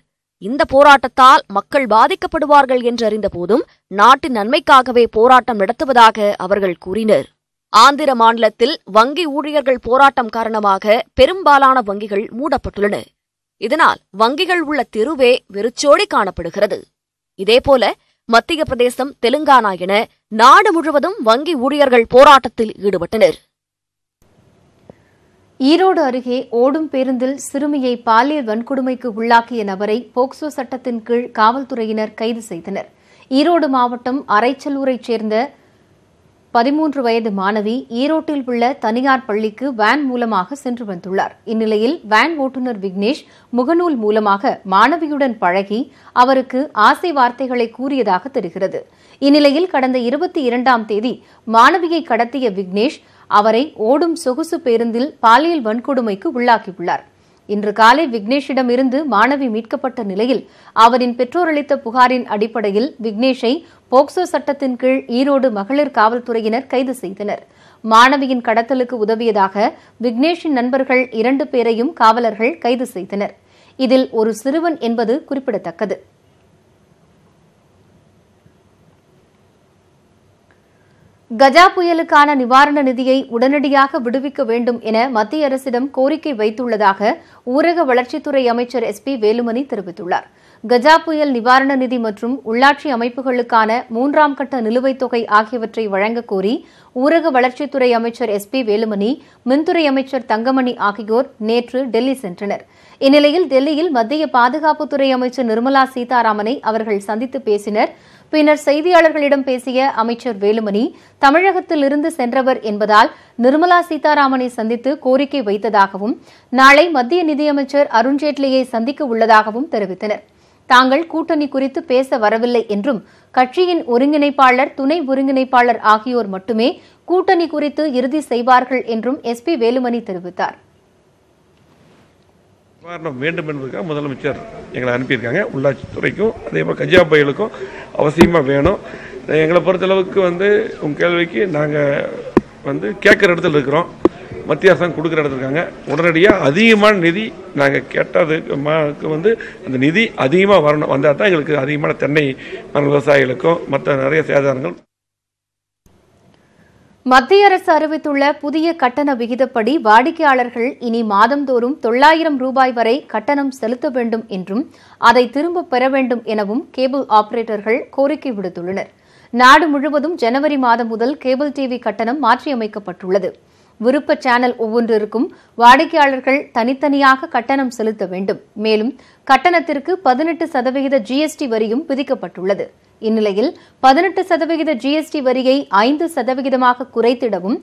இந்த போராட்டத்தால் மக்கள் பாதிக்கப்படுவார்கள் என்றறிந்த போதும் நாட்டின் நன்மைக்காகவே போராட்டம் நடத்துவதாக அவர்கள் கூறினர். ஆந்திர மாநிலத்தில் வங்கி ஊழியர்கள் போராட்டம் காரணமாக பெரும்பாலான வங்கிகள் மூடப்பட்டுள்ளன. இதனால் வங்கிகள் உள்ள தெருவே வெறிச்சோடி காணப்படுகிறது. இதேபோல மத்திய பிரதேசம், தெலுங்கானா என நாடு முழுவதும் வங்கி ஊழியர்கள் போராட்டத்தில் ஈடுபட்டனர். ஈரோடு அருகே ஓடும் பேருந்தில் சிறுமியை பாலியல் வன்கொடுமைக்கு உள்ளாக்கிய நபரை போக்சோ சட்டத்தின் கீழ் காவல்துறையினர் கைது செய்தனர். ஈரோடு மாவட்டம் அரைச்சலூரைச் சேர்ந்த 13 வயது மாணவி ஈரோட்டில் உள்ள தனியார் பள்ளிக்கு வேன் மூலமாக சென்று வந்துள்ளார். இந்நிலையில் வேன் ஓட்டுநர் விக்னேஷ் முகநூல் மூலமாக மாணவியுடன் பழகி அவருக்கு ஆசை வார்த்தைகளை கூறியதாக தெரிகிறது. இந்நிலையில் கடந்த 22ஆம் தேதி மாணவியை கடத்திய விக்னேஷ் அவரை ஓடும் சொகுசு பேருந்தில் பாலியல் வன்கொடுமைக்கு உள்ளாக்கியுள்ளார். இன்று காலை விக்னேஷிடமிருந்து மாணவி மீட்கப்பட்ட நிலையில் அவரின் பெற்றோர் அளித்த புகாரின் அடிப்படையில் விக்னேஷை போக்சோ சட்டத்தின் கீழ் ஈரோடு மகளிர் காவல்துறையினர் கைது செய்தனர். மாணவியின் கடத்தலுக்கு உதவியதாக விக்னேஷின் நண்பர்கள் 2 பேரையும் காவலர்கள் கைது செய்தனர். இதில் ஒரு சிறுவன் என்பது குறிப்பிடத்தக்கது. கஜா புயலுக்கான நிவாரண நிதியை உடனடியாக விடுவிக்க வேண்டும் என மத்திய அரசிடம் கோரிக்கை வைத்துள்ளதாக ஊரக வளர்ச்சித்துறை அமைச்சர் SP வேலுமணி தெரிவித்துள்ளார். கஜா புயல் நிவாரண நிதி மற்றும் உள்ளாட்சி அமைப்புகளுக்கான 3ஆம் கட்ட நிலுவைத் தொகை ஆகியவற்றை வழங்கக் கோரி ஊரக வளர்ச்சித்துறை அமைச்சர் SP வேலுமணி, மின்துறை அமைச்சர் தங்கமணி ஆகியோர் நேற்று டெல்லி சென்றனர். இந்நிலையில் டெல்லியில் மத்திய பாதுகாப்புத்துறை அமைச்சர் நிர்மலா சீதாராமனை அவர்கள் சந்தித்து பேசினர். பின்னர் செய்தியாளர்களிடம் பேசிய அமைச்சர் வேலுமணி, தமிழகத்தில் இருந்து சென்றவர் என்பதால் நிர்மலா சீதாராமனை சந்தித்து கோரிக்கை வைத்ததாகவும் நாளை மத்திய நிதியமைச்சர் அருண்ஜேட்லியை சந்திக்க உள்ளதாகவும் தெரிவித்தனர். தாங்கள் கூட்டணி குறித்து பேச வரவில்லை என்றும் கட்சியின் ஒருங்கிணைப்பாளர், துணை ஒருங்கிணைப்பாளர் ஆகியோர் மட்டுமே கூட்டணி குறித்து இறுதி செய்வார்கள் என்றும் SP வேலுமணி தெரிவித்தார். நிவாரணம் வேண்டும் என்பதற்காக முதலமைச்சர் எங்களை அனுப்பியிருக்காங்க. உள்ளாட்சித்துறைக்கும் அதே போல் கஜா புயலுக்கும் அவசியமாக வேணும். எங்களை பொறுத்தளவுக்கு உங்கள் கேள்விக்கு நாங்கள் கேட்குற இடத்துல இருக்கிறோம். மத்திய அரசாங்கம் கொடுக்குற இடத்துல இருக்காங்க. உடனடியாக அதிகமான நிதி நாங்கள் கேட்டதுக்கு அந்த நிதி அதிகமாக வரணும். வந்தால் தான் எங்களுக்கு அதிகமான தென்னை விவசாயிகளுக்கும் மற்ற நிறைய சேதாரங்கள். மத்திய அரசு அறிவித்துள்ள புதிய கட்டண விகிதப்படி வாடிக்கையாளர்கள் இனி மாதந்தோறும் 900 ரூபாய் வரை கட்டணம் செலுத்த வேண்டும் என்றும் அதை திரும்பப் பெற வேண்டும் எனவும் கேபிள் ஆபரேட்டர்கள் கோரிக்கை விடுத்துள்ளனர். நாடு முழுவதும் ஜனவரி மாதம் முதல் கேபிள் டிவி கட்டணம் மாற்றியமைக்கப்பட்டுள்ளது. விருப்ப சேனல் ஒவ்வொன்றிற்கும் வாடிக்கையாளர்கள் தனித்தனியாக கட்டணம் செலுத்த வேண்டும். மேலும் கட்டணத்திற்கு 18% GST வரியும் விதிக்கப்பட்டுள்ளது. இந்நிலையில் 18% GST வரியை 5% குறைத்திடவும்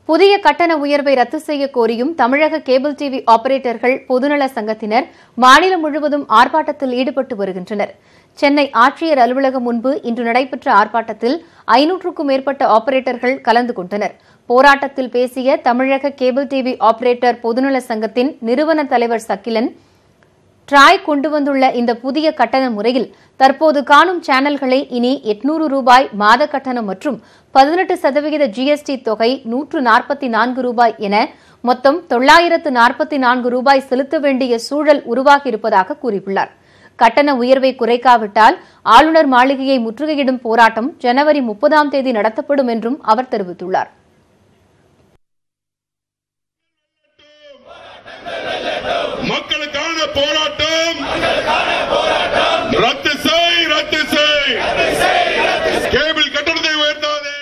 புதிய கட்டண உயர்வை ரத்து செய்ய கோரியும் தமிழக கேபிள் டிவி ஆபரேட்டர்கள் பொதுநல சங்கத்தினர் மாநிலம் முழுவதும் ஆர்ப்பாட்டத்தில் ஈடுபட்டு வருகின்றனர். சென்னை ஆட்சியர் அலுவலகம் முன்பு இன்று நடைபெற்ற ஆர்ப்பாட்டத்தில் 500க்கும் மேற்பட்ட ஆபரேட்டர்கள் கலந்து கொண்டனர். போராட்டத்தில் பேசிய தமிழக கேபிள் டிவி ஆபரேட்டர் பொதுநல சங்கத்தின் நிறுவன தலைவர் சக்கிலன், ட்ராய் கொண்டு வந்துள்ள இந்த புதிய கட்டண முறையில் தற்போது காணும் சேனல்களை இனி 800 ரூபாய் மாத கட்டணம் மற்றும் 18% GST தொகை 144 ரூபாய் என மொத்தம் 944 ரூபாய் செலுத்த வேண்டிய சூழல் உருவாகியிருப்பதாக கூறியுள்ளார். கட்டண உயர்வை குறைக்காவிட்டால் ஆளுநர் மாளிகையை முற்றுகையிடும் போராட்டம் ஜனவரி 30ஆம் தேதி நடத்தப்படும் என்றும் அவர் தெரிவித்துள்ளார். மக்களுக்கான போராட்டம் ரத்து செய், ரத்து செய், கேபிள் கட்டணத்தை உயர்த்தாதே.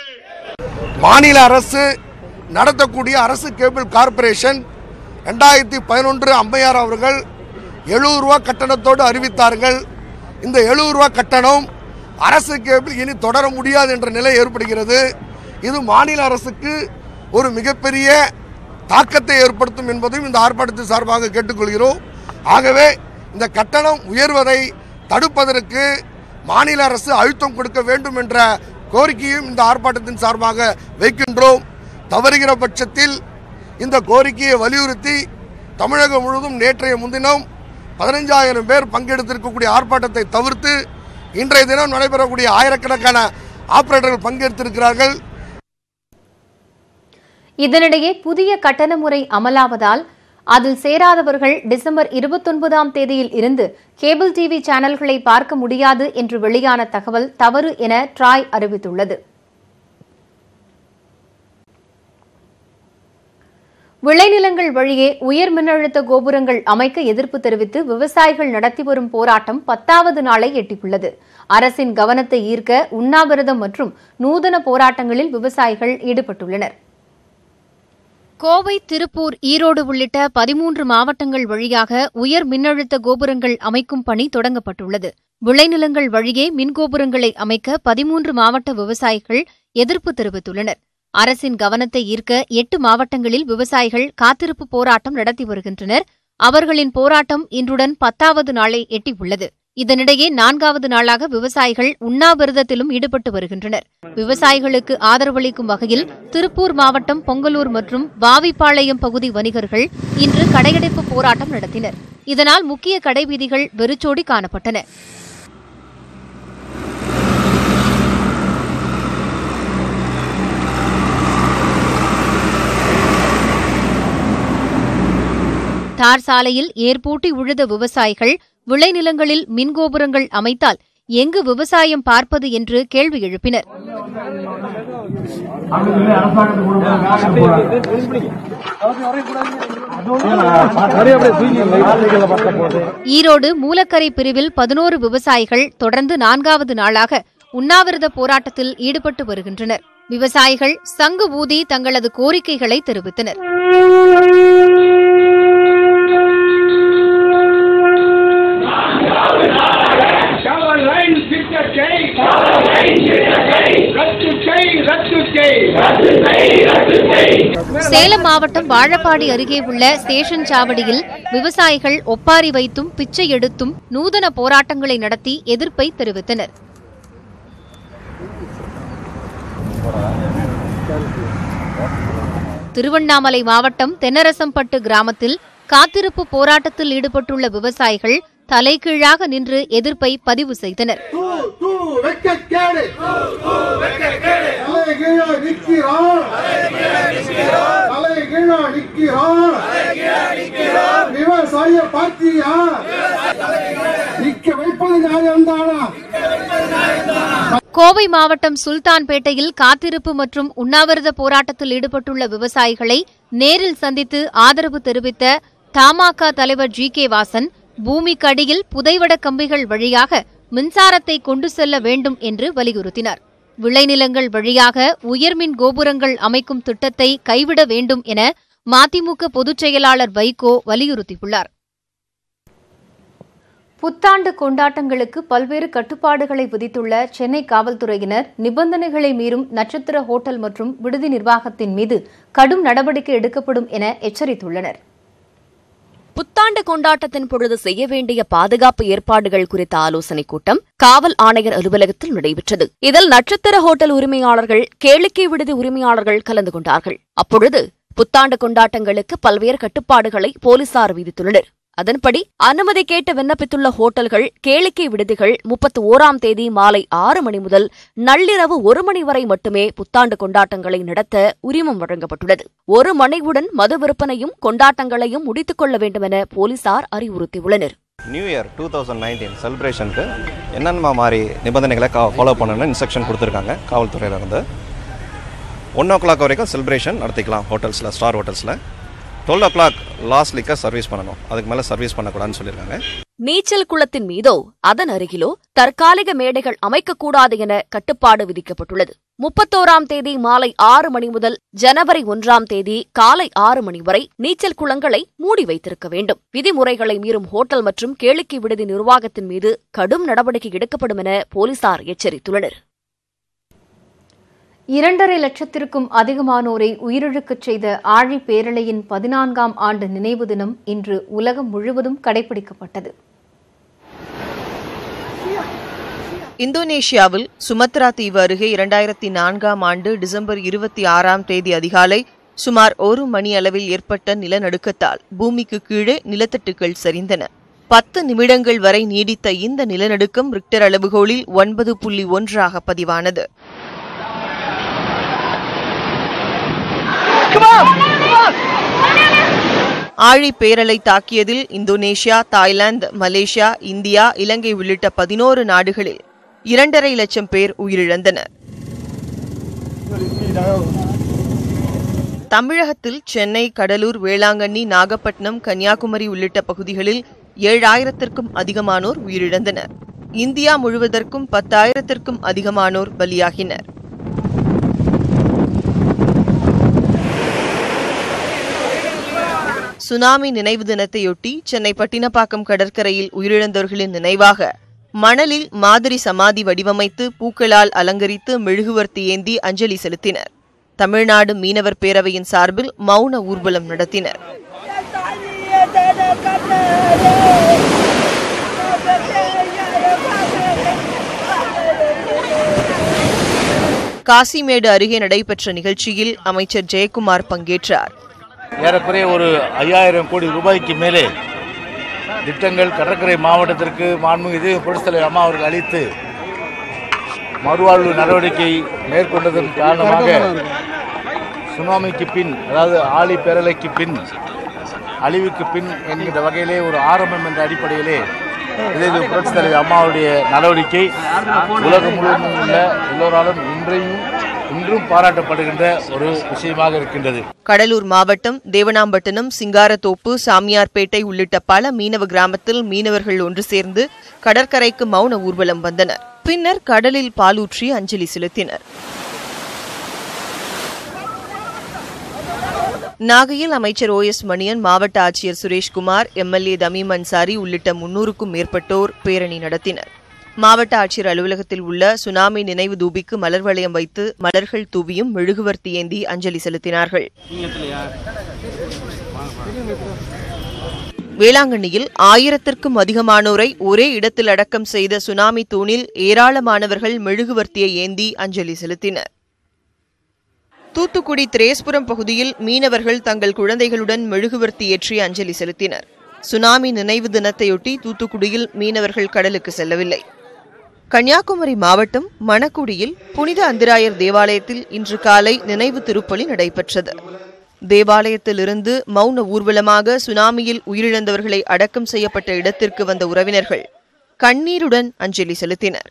மாநில அரசு நடத்தக்கூடிய அரசு கேபிள் கார்ப்பரேஷன் 2011 அம்மையார் அவர்கள் 70 ரூபா கட்டணத்தோடு அறிவித்தார்கள். இந்த 70 ரூபா கட்டணம் அரசு கேபிள் இனி தொடர முடியாது என்ற நிலை ஏற்படுகிறது. இது மாநில அரசுக்கு ஒரு மிகப்பெரிய தாக்கத்தை ஏற்படுத்தும் என்பதையும் இந்த ஆர்ப்பாட்டத்தின் சார்பாக கேட்டுக்கொள்கிறோம். ஆகவே இந்த கட்டணம் உயர்வதை தடுப்பதற்கு மாநில அரசு அழுத்தம் கொடுக்க வேண்டும் என்ற கோரிக்கையும் இந்த ஆர்ப்பாட்டத்தின் சார்பாக வைக்கின்றோம். தவறுகிற பட்சத்தில் இந்த கோரிக்கையை வலியுறுத்தி தமிழகம் முழுவதும் நேற்றைய முன்தினம் 15,000 பேர் பங்கெடுத்திருக்கக்கூடிய ஆர்ப்பாட்டத்தை தவிர்த்து இன்றைய தினம் நடைபெறக்கூடிய ஆயிரக்கணக்கான ஆபரேட்டர்கள் பங்கெடுத்திருக்கிறார்கள். இதனிடையே புதிய கட்டண முறை அமலாவதால் அதில் சேராதவர்கள் டிசம்பர் 29ஆம் தேதியில் இருந்து கேபிள் டிவி சேனல்களை பார்க்க முடியாது என்று வெளியான தகவல் தவறு என ட்ராய் அறிவித்துள்ளது. விளைநிலங்கள் வழியே உயர் மின்னழுத்த கோபுரங்கள் அமைக்க எதிர்ப்பு தெரிவித்து விவசாயிகள் நடத்தி வரும் போராட்டம் 10வது நாளை எட்டியுள்ளது. அரசின் கவனத்தை ஈர்க்க உண்ணாவிரதம் மற்றும் நூதன போராட்டங்களில் விவசாயிகள் ஈடுபட்டுள்ளனர். கோவை, திருப்பூர், ஈரோடு உள்ளிட்ட 13 மாவட்டங்கள் வழியாக உயர் மின்னழுத்த கோபுரங்கள் அமைக்கும் பணி தொடங்கப்பட்டுள்ளது. விளைநிலங்கள் வழியே மின்கோபுரங்களை அமைக்க 13 மாவட்ட விவசாயிகள் எதிர்ப்பு தெரிவித்துள்ளனர். அரசின் கவனத்தை ஈர்க்க 8 மாவட்டங்களில் விவசாயிகள் காத்திருப்பு போராட்டம் நடத்தி வருகின்றனர். அவர்களின் போராட்டம் இன்றுடன் 10வது நாளை எட்டியுள்ளது. இதனிடையே 4வது நாளாக விவசாயிகள் உண்ணாவிரதத்திலும் ஈடுபட்டு வருகின்றனர். விவசாயிகளுக்கு ஆதரவளிக்கும் வகையில் திருப்பூர் மாவட்டம் பொங்கலூர் மற்றும் வாவிப்பாளையம் பகுதி வணிகர்கள் இன்று கடையடைப்பு போராட்டம் நடத்தினர். இதனால் முக்கிய கடைவீதிகள் வெறிச்சோடி காணப்பட்டன. தார் சாலையில் ஏர்பூட்டி உழுத விவசாயிகள் விளைநிலங்களில் மின்கோபுரங்கள் அமைத்தால் எங்கு விவசாயம் பார்ப்பது என்று கேள்வி எழுப்பினர். ஈரோடு மூலக்கரை பிரிவில் 11 விவசாயிகள் தொடர்ந்து 4வது நாளாக உண்ணாவிரத போராட்டத்தில் ஈடுபட்டு வருகின்றனர். விவசாயிகள் சங்கு ஊதி தங்களது கோரிக்கைகளை தெரிவித்தனர். சேலம் மாவட்டம் வாழப்பாடி அருகே உள்ள ஸ்டேஷன் சாவடியில் விவசாயிகள் ஒப்பாரி வைத்தும் பிச்சை எடுத்தும் நூதன போராட்டங்களை நடத்தி எதிர்ப்பை தெரிவித்தனர். திருவண்ணாமலை மாவட்டம் தென்னரசம்பட்டு கிராமத்தில் காத்திருப்பு போராட்டத்தில் ஈடுபட்டுள்ள விவசாயிகள் தலைகீழாக நின்று எதிர்ப்பை பதிவு செய்தனர். கோவை மாவட்டம் சுல்தான்பேட்டையில் காத்திருப்பு மற்றும் உண்ணாவிரத போராட்டத்தில் ஈடுபட்டுள்ள விவசாயிகளை நேரில் சந்தித்து ஆதரவு தெரிவித்த தமாக தலைவர் ஜி.கே. வாசன் பூமிக்கடியில் புதைவட கம்பிகள் வழியாக மின்சாரத்தை கொண்டு செல்ல வேண்டும் என்று வலியுறுத்தினார். விளைநிலங்கள் வழியாக உயர்மின் கோபுரங்கள் அமைக்கும் திட்டத்தை கைவிட வேண்டும் என மதிமுக பொதுச் செயலாளர் வைகோ வலியுறுத்தியுள்ளார். புத்தாண்டு கொண்டாட்டங்களுக்கு பல்வேறு கட்டுப்பாடுகளை விதித்துள்ள சென்னை காவல்துறையினர் நிபந்தனைகளை மீறும் நட்சத்திர ஹோட்டல் மற்றும் விடுதி நிர்வாகத்தின் மீது கடும் நடவடிக்கை எடுக்கப்படும் என எச்சரித்துள்ளனர். புத்தாண்டு கொண்டாட்டத்தின் பொழுது செய்ய வேண்டிய பாதுகாப்பு ஏற்பாடுகள் குறித்த ஆலோசனைக் கூட்டம் காவல் ஆணையர் அலுவலகத்தில் நடைபெற்றது. இதில் நட்சத்திர ஹோட்டல் உரிமையாளர்கள், கேளிக்கை விடுதி உரிமையாளர்கள் கலந்து கொண்டார்கள். அப்பொழுது புத்தாண்டு கொண்டாட்டங்களுக்கு பல்வேறு கட்டுப்பாடுகளை போலீசார் விதித்துள்ளனர். அதன்படி அனுமதி கேட்டு விண்ணப்பித்துள்ள ஹோட்டல்கள், கேளிக்கை விடுதிகள் 31ஆம் தேதி மாலை 6 மணி முதல் நள்ளிரவு 1 மணி வரை மட்டுமே புத்தாண்டு கொண்டாட்டங்களை நடத்த உரிமம் வழங்கப்பட்டுள்ளது. 1 மணியுடன் மது விற்பனையும் கொண்டாட்டங்களையும் முடித்துக் கொள்ள வேண்டும் என போலீசார் அறிவுறுத்தியுள்ளனர். நியூ இயர் 2019 செலிப்ரேஷனுக்கு என்னென்ன மாதிரி நிபந்தனைகளை ஃபாலோ பண்ணணும்னு இன்ஸ்ட்ரக்ஷன் கொடுத்துருக்காங்க காவல்துறையிலிருந்து. 1 o'clock வரைக்கும் செலிப்ரேஷன் நடத்திக்கலாம் ஹோட்டல்ஸில், ஸ்டார் ஹோட்டல்ஸில். 12 o'clock லாஸ்ட் லிக்கர் சர்வீஸ் பண்ணணும், அதுக்கு மேலே சர்வீஸ் பண்ணக்கூடாதுன்னு சொல்லியிருக்காங்க. நீச்சல் குளத்தின் மீதோ அதன் அருகிலோ தற்காலிக மேடைகள் அமைக்கக்கூடாது என கட்டுப்பாடு விதிக்கப்பட்டுள்ளது. 31ஆம் தேதி மாலை 6 மணி முதல் ஜனவரி 1ஆம் தேதி காலை 6 மணி வரை நீச்சல் குளங்களை மூடி வைத்திருக்க வேண்டும். விதிமுறைகளை மீறும் ஹோட்டல் மற்றும் கேளிக்கை விடுதி நிர்வாகத்தின் மீது கடும் நடவடிக்கை எடுக்கப்படும் என போலீசார் எச்சரித்துள்ளனர். 2.5 லட்சத்திற்கும் அதிகமானோரை உயிரிழக்கச் செய்த ஆழி பேரலையின் 14ஆம் ஆண்டு நினைவு தினம் இன்று உலகம் முழுவதும் கடைபிடிக்கப்பட்டது. இந்தோனேஷியாவில் சுமத்ரா தீவு அருகே 2004ஆம் ஆண்டு டிசம்பர் 26ஆம் தேதி அதிகாலை சுமார் 1 மணி அளவில் ஏற்பட்ட நிலநடுக்கத்தால் பூமிக்கு கீழே நிலத்தட்டுகள் சரிந்தன. 10 நிமிடங்கள் வரை நீடித்த இந்த நிலநடுக்கம் ரிக்டர் அளவுகோலில் 9.1 பதிவானது. ஆழி பேரலை தாக்கியதில் இந்தோனேஷியா, தாய்லாந்து, மலேசியா, இந்தியா, இலங்கை உள்ளிட்ட 11 நாடுகளில் 2.5 லட்சம் பேர் உயிரிழந்தனர். தமிழகத்தில் சென்னை, கடலூர், வேளாங்கண்ணி, நாகப்பட்டினம், கன்னியாகுமரி உள்ளிட்ட பகுதிகளில் 7,000க்கும் அதிகமானோர் உயிரிழந்தனர். இந்தியா முழுவதற்கும் 10,000க்கும் அதிகமானோர் பலியாகினர். சுனாமி நினைவு தினத்தையொட்டி சென்னை பட்டினப்பாக்கம் கடற்கரையில் உயிரிழந்தவர்களின் நினைவாக மணலில் மாதிரி சமாதி வடிவமைத்து பூக்களால் அலங்கரித்து மெழுகுவர்த்தி ஏந்தி அஞ்சலி செலுத்தினர். தமிழ்நாடு மீனவர் பேரவையின் சார்பில் மௌன ஊர்வலம் நடத்தினர். காசிமேடு அருகே நடைபெற்ற நிகழ்ச்சியில் அமைச்சர் ஜெயக்குமார் பங்கேற்றார். ஏறக்குறைய ஒரு 5,000 கோடி ரூபாய்க்கு மேலே திட்டங்கள் கடற்கரை மாவட்டத்திற்கு மாண்புமிகு புரட்சித் தலைவர் அம்மா அவர்கள் அளித்து மறுவாழ்வு நடவடிக்கை மேற்கொண்டதன் காரணமாக சுனாமிக்கு பின், அதாவது ஆழி பேரலைக்கு பின், அழிவுக்கு பின் என்கின்ற வகையிலே ஒரு ஆரம்பம் என்ற அடிப்படையிலே புரட்சித் தலைவர் அம்மாவுடைய நடவடிக்கை உலகம் முழுவதும் உள்ள எல்லோராலும் இன்றும் பாராட்டப்படுகின்ற ஒரு விஷயமாக இருக்கின்றது. கடலூர் மாவட்டம் தேவனாம்பட்டினம், சிங்காரத்தோப்பு, சாமியார்பேட்டை உள்ளிட்ட பல மீனவ கிராமத்தில் மீனவர்கள் ஒன்று சேர்ந்து கடற்கரைக்கு மௌன ஊர்வலம் வந்தனர். பின்னர் கடலில் பாலூற்றி அஞ்சலி செலுத்தினர். நாகையில் அமைச்சர் OS மணியன், மாவட்ட ஆட்சியர் சுரேஷ்குமார், MLA தமீம் அன்சாரி உள்ளிட்ட 300க்கும் மேற்பட்டோர் பேரணி நடத்தினர். மாவட்ட ஆட்சியர் அலுவலகத்தில் உள்ள சுனாமி நினைவு தூபிக்கு மலர் வளையம் வைத்து மலர்கள் தூவியும் மெழுகுவர்த்தி ஏந்தி அஞ்சலி செலுத்தினார்கள். வேளாங்கண்ணியில் 1000க்கும் அதிகமானோரை ஒரே இடத்தில் அடக்கம் செய்த சுனாமி தூணில் ஏராளமானவர்கள் மெழுகுவர்த்தியை ஏந்தி அஞ்சலி செலுத்தினர். தூத்துக்குடி திரேஸ்புரம் பகுதியில் மீனவர்கள் தங்கள் குழந்தைகளுடன் மெழுகுவர்த்தி ஏற்றி அஞ்சலி செலுத்தினர். சுனாமி நினைவு தினத்தையொட்டி தூத்துக்குடியில் மீனவர்கள் கடலுக்கு செல்லவில்லை. கன்னியாகுமரி மாவட்டம் மணக்குடியில் புனித அந்திராயர் தேவாலயத்தில் இன்று காலை நினைவு திருப்பலி நடைபெற்றது. தேவாலயத்திலிருந்து மௌன ஊர்வலமாக சுனாமியில் உயிரிழந்தவர்களை அடக்கம் செய்யப்பட்ட இடத்திற்கு வந்த உறவினர்கள் கண்ணீருடன் அஞ்சலி செலுத்தினர்.